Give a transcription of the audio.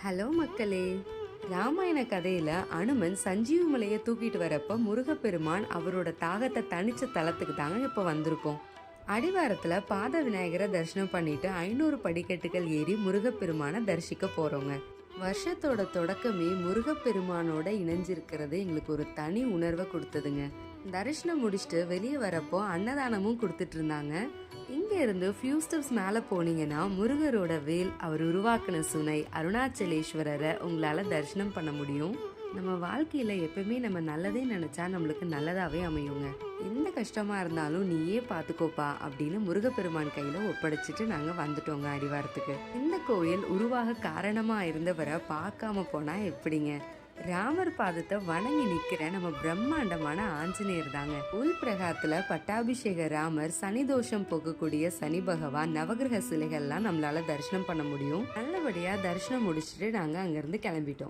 Hello மக்களே. ராமாயண கதையில அனுமன் சஞ்சீவி மலையை தூக்கிட்டு வரப்ப முருகப்பெருமான் அவரோட தாகத்தை தனிச்ச தலத்துக்கு தாங்க இப்ப வந்திருக்கோம். அடிவாரத்துல பாத விநாயகரை தரிசனம் பண்ணிட்டு 500 படிக்கட்டுகள் ஏறி முருகப்பெருமான தரிசிக்க போறோங்க. வருஷத்தோட தொடக்கமே முருகப்பெருமானோட இணைஞ்சிருக்கிறது எங்களுக்கு ஒரு தனி உணர்வை கொடுத்ததுங்க. தரிசனம் முடிச்சுட்டு வெளியே வரப்போ அன்னதானமும் கொடுத்துட்டு இருந்தாங்க. இங்க இருந்து ஃபியூ ஸ்டெப்ஸ் மேல போனீங்கன்னா முருகரோட வேல், அவர் உருவாக்கின சுனை அருணாச்சலேஸ்வரரை உங்களால தரிசனம் பண்ண முடியும். நம்ம வாழ்க்கையில எப்பவுமே நம்ம நல்லதே நினைச்சா நம்மளுக்கு நல்லதாவே அமையுங்க. எந்த கஷ்டமா இருந்தாலும் நீயே பாத்துக்கோப்பா அப்படின்னு முருகப்பெருமான் கையில ஒப்படைச்சிட்டு நாங்க வந்துட்டோங்க அடிவாரத்துக்கு. இந்த கோயில் உருவாக காரணமா இருந்தவரை பார்க்காம போனா எப்படிங்க? ராமர் பாதத்தை வணங்கி நிக்கிற நம்ம பிரம்மாண்டமான ஆஞ்சநேயர் தாங்க. உள் பிரகாரத்துல பட்டாபிஷேக ராமர், சனி தோஷம் போகக்கூடிய சனி பகவான், நவகிரக சிலைகள்லாம் நம்மளால தரிசனம் பண்ண முடியும். நல்லபடியா தரிசனம் முடிச்சுட்டு நாங்க அங்க இருந்து கிளம்பிட்டோம்.